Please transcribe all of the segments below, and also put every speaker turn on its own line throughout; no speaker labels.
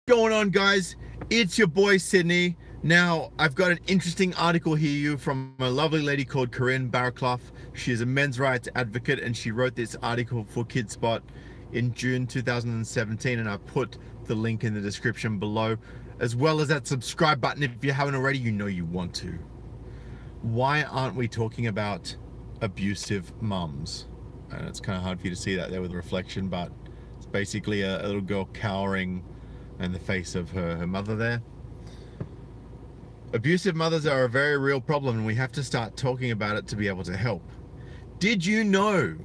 Going on, guys? It's your boy Sydney. Now, I've got an interesting article here from a lovely lady called Corinne Barraclough. She is a men's rights advocate, and she wrote this article for KidSpot in June 2017, and I've put the link in the description below, as well as that subscribe button if you haven't already. You know you want to. Why aren't we talking about abusive mums? And it's kind of hard for you to see that there with the reflection, but it's basically a little girl cowering in the face of her mother there. Abusive mothers are a very real problem, and we have to start talking about it to be able to help. Did you know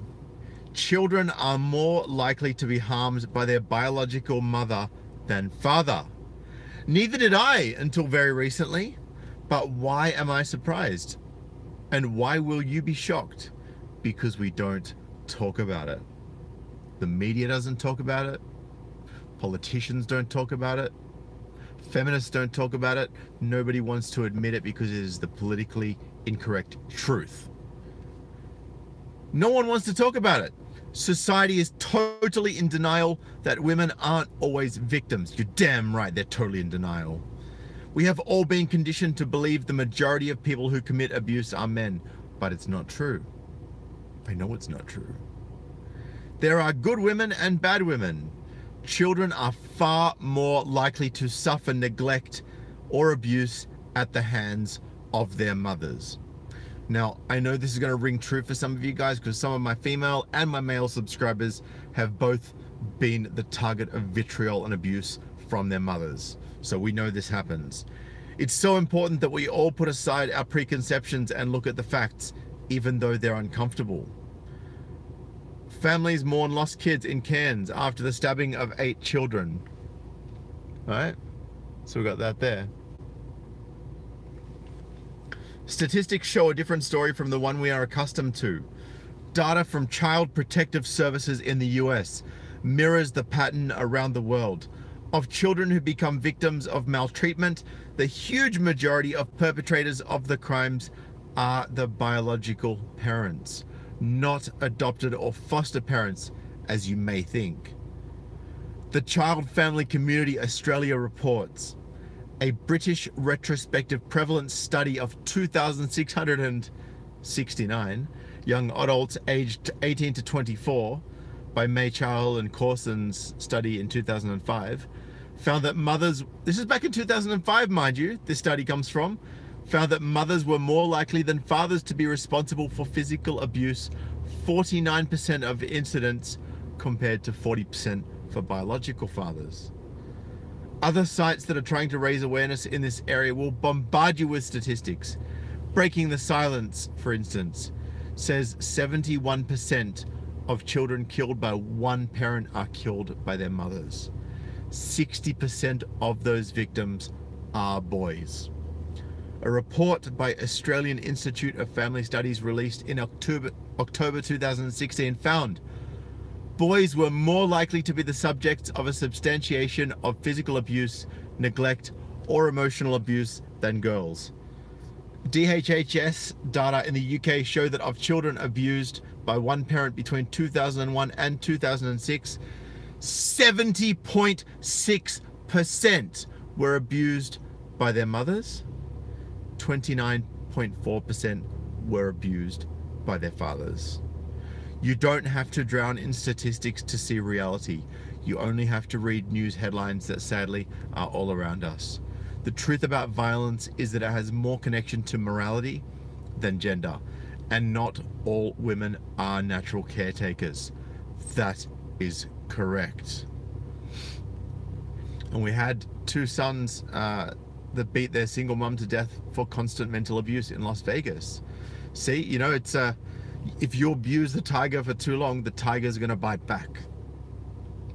children are more likely to be harmed by their biological mother than father? Neither did I until very recently, but why am I surprised? And why will you be shocked? Because we don't talk about it. The media doesn't talk about it. Politicians don't talk about it. Feminists don't talk about it. Nobody wants to admit it because it is the politically incorrect truth. No one wants to talk about it. Society is totally in denial that women aren't always victims. You're damn right, they're totally in denial. We have all been conditioned to believe the majority of people who commit abuse are men, but it's not true. I know it's not true. There are good women and bad women. Children are far more likely to suffer neglect or abuse at the hands of their mothers. Now, I know this is going to ring true for some of you guys because some of my female and my male subscribers have both been the target of vitriol and abuse from their mothers. So we know this happens. It's so important that we all put aside our preconceptions and look at the facts, even though they're uncomfortable. Families mourn lost kids in Cairns after the stabbing of 8 children. All right, so we got that there. Statistics show a different story from the one we are accustomed to. Data from Child Protective Services in the US mirrors the pattern around the world. Of children who become victims of maltreatment, the huge majority of perpetrators of the crimes are the biological parents, not adopted or foster parents, as you may think. The Child Family Community Australia reports a British retrospective prevalence study of 2,669 young adults aged 18 to 24 by Maychal and Corson's study in 2005 found that mothers, this is back in 2005 mind you, this study comes from, found that mothers were more likely than fathers to be responsible for physical abuse, 49% of incidents compared to 40% for biological fathers. Other sites that are trying to raise awareness in this area will bombard you with statistics. Breaking the Silence, for instance, says 71% of children killed by one parent are killed by their mothers. 60% of those victims are boys. A report by Australian Institute of Family Studies released in October 2016 found boys were more likely to be the subjects of a substantiation of physical abuse, neglect, or emotional abuse than girls. DHHS data in the UK show that of children abused by one parent between 2001 and 2006, 70.6% were abused by their mothers. 29.4% were abused by their fathers. You don't have to drown in statistics to see reality. You only have to read news headlines that sadly are all around us. The truth about violence is that it has more connection to morality than gender, and not all women are natural caretakers. That is correct. And we had 2 sons that beat their single mum to death for constant mental abuse in Las Vegas. See, you know, it's if you abuse the tiger for too long, the tiger's going to bite back,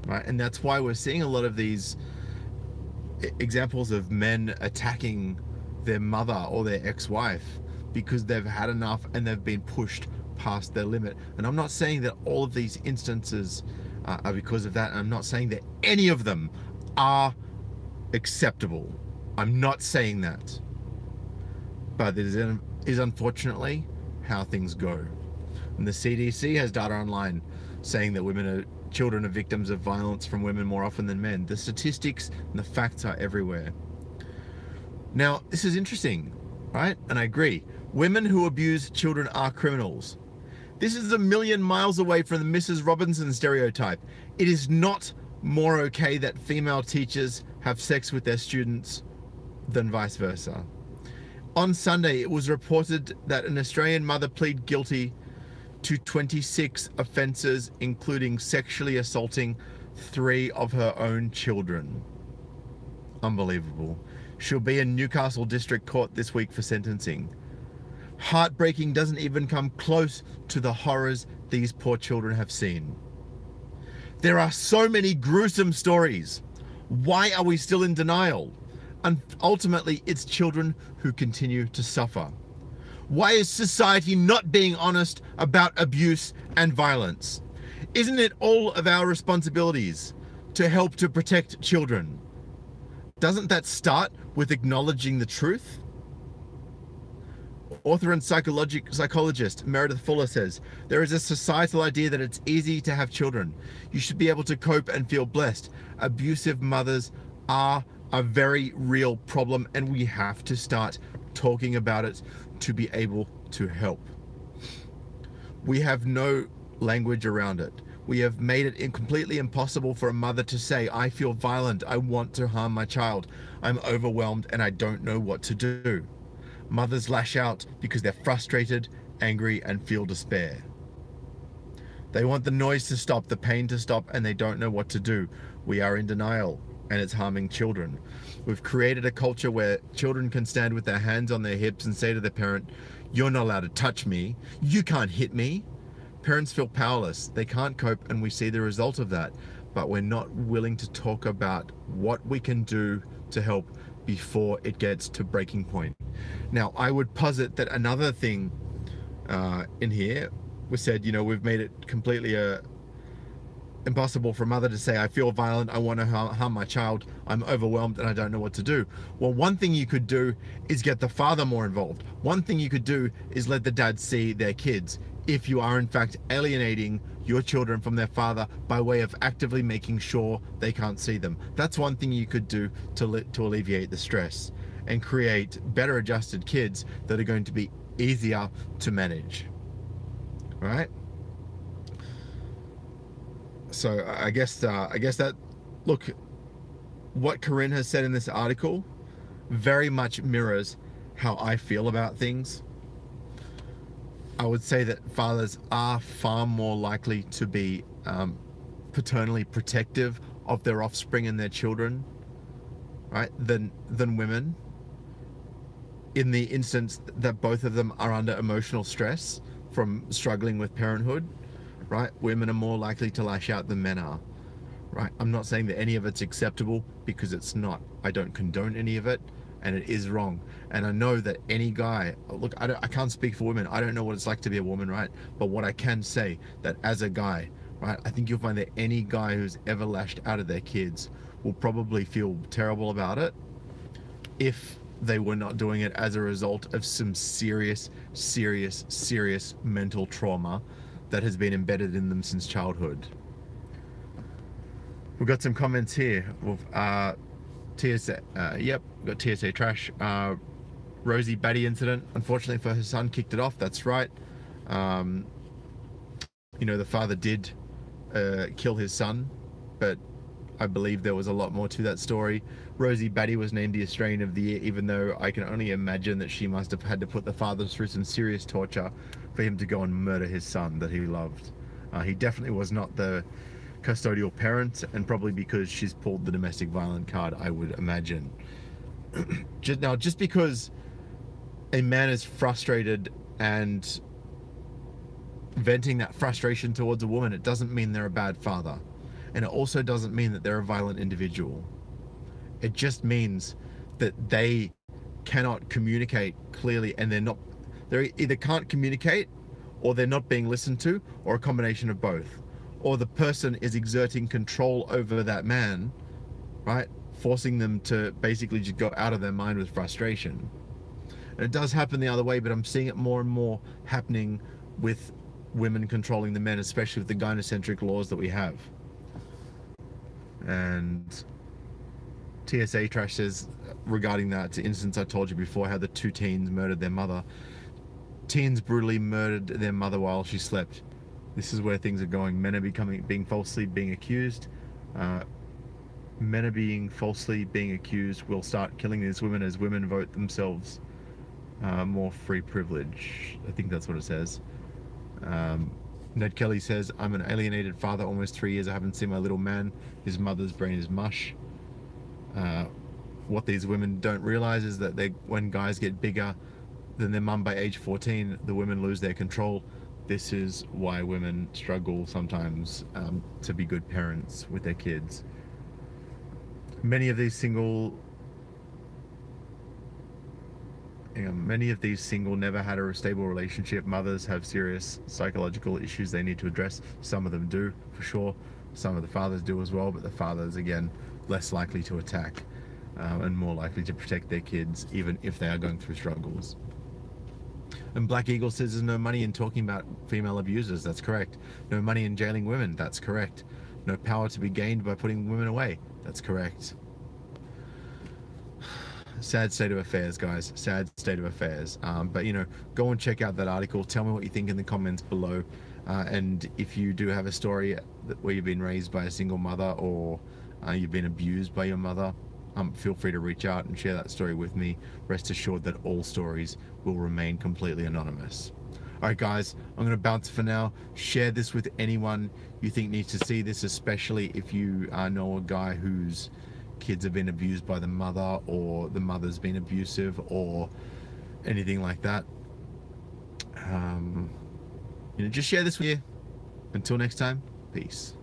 right? And that's why we're seeing a lot of these examples of men attacking their mother or their ex-wife because they've had enough and they've been pushed past their limit. And I'm not saying that all of these instances are because of that. I'm not saying that any of them are acceptable. I'm not saying that. But it is unfortunately how things go. And the CDC has data online saying that women are children are victims of violence from women more often than men. The statistics and the facts are everywhere. Now, this is interesting, right? And I agree. Women who abuse children are criminals. This is a million miles away from the Mrs. Robinson stereotype. It is not more okay that female teachers have sex with their students than vice versa. On Sunday, it was reported that an Australian mother pleaded guilty to 26 offences, including sexually assaulting 3 of her own children. Unbelievable. She'll be in Newcastle District Court this week for sentencing. Heartbreaking, doesn't even come close to the horrors these poor children have seen. There are so many gruesome stories. Why are we still in denial? And ultimately, it's children who continue to suffer. Why is society not being honest about abuse and violence? Isn't it all of our responsibilities to help to protect children? Doesn't that start with acknowledging the truth? Author and psychologist Meredith Fuller says, there is a societal idea that it's easy to have children. You should be able to cope and feel blessed. Abusive mothers are a very real problem, and we have to start talking about it to be able to help. We have no language around it. We have made it completely impossible for a mother to say, I feel violent, I want to harm my child, I'm overwhelmed and I don't know what to do. Mothers lash out because they're frustrated, angry, and feel despair. They want the noise to stop, the pain to stop, and they don't know what to do. We are in denial, and it's harming children. We've created a culture where children can stand with their hands on their hips and say to their parent, you're not allowed to touch me, you can't hit me. Parents feel powerless, they can't cope, and we see the result of that. But we're not willing to talk about what we can do to help before it gets to breaking point. Now, I would posit that another thing in here was said, we've made it completely impossible for a mother to say, I feel violent, I want to harm my child, I'm overwhelmed and I don't know what to do. Well, one thing you could do is get the father more involved. One thing you could do is let the dad see their kids. If you are in fact alienating your children from their father by way of actively making sure they can't see them. That's one thing you could do to alleviate the stress and create better adjusted kids that are going to be easier to manage. All right? So I guess that, look, what Corinne has said in this article very much mirrors how I feel about things. I would say that fathers are far more likely to be paternally protective of their offspring and their children, right, than women, in the instance that both of them are under emotional stress from struggling with parenthood, right? Women are more likely to lash out than men are, right? I'm not saying that any of it's acceptable, because it's not. I don't condone any of it, and it is wrong. And I know that any guy, look, I can't speak for women. I don't know what it's like to be a woman, right? But what I can say, that as a guy, right, I think you'll find that any guy who's ever lashed out at their kids will probably feel terrible about it if they were not doing it as a result of some serious mental trauma that has been embedded in them since childhood. We've got some comments here. TSA, yep, got TSA trash. Rosie Batty incident, unfortunately for her son, kicked it off. That's right. The father did kill his son, but I believe there was a lot more to that story. Rosie Batty was named the Australian of the Year, even though I can only imagine that she must have had to put the father through some serious torture for him to go and murder his son that he loved. He definitely was not the custodial parent, and probably because she's pulled the domestic violence card, I would imagine. Just because a man is frustrated and venting that frustration towards a woman, it doesn't mean they're a bad father. And it also doesn't mean that they're a violent individual. It just means that they cannot communicate clearly, and they either can't communicate, or they're not being listened to, or a combination of both. Or the person is exerting control over that man, right? Forcing them to basically just go out of their mind with frustration. And it does happen the other way, but I'm seeing it more and more happening with women controlling the men, especially with the gynocentric laws that we have. And TSA Trash says, regarding that instance I told you before, how the 2 teens murdered their mother. Teens brutally murdered their mother while she slept. This is where things are going. Men are being falsely accused. Men are being falsely accused. Will start killing these women as women vote themselves more free privilege. I think that's what it says. Ned Kelly says, I'm an alienated father, almost 3 years. I haven't seen my little man. His mother's brain is mush. What these women don't realize is that when guys get bigger than their mum by age 14, the women lose their control. This is why women struggle sometimes to be good parents with their kids. Many of these single never had a stable relationship. Mothers have serious psychological issues they need to address. Some of them do, for sure. Some of the fathers do as well, but the fathers, again, less likely to attack and more likely to protect their kids, even if they are going through struggles. And Black Eagle says there's no money in talking about female abusers. That's correct. No money in jailing women. That's correct. No power to be gained by putting women away. That's correct. Sad state of affairs, guys. Sad state of affairs. But, you know, go and check out that article. Tell me what you think in the comments below. And if you do have a story where you've been raised by a single mother, or you've been abused by your mother, feel free to reach out and share that story with me. Rest assured that all stories will remain completely anonymous. All right, guys, I'm going to bounce for now. Share this with anyone you think needs to see this, especially if you know a guy whose kids have been abused by the mother, or the mother's been abusive, or anything like that. You know, just share this with you. Until next time, peace.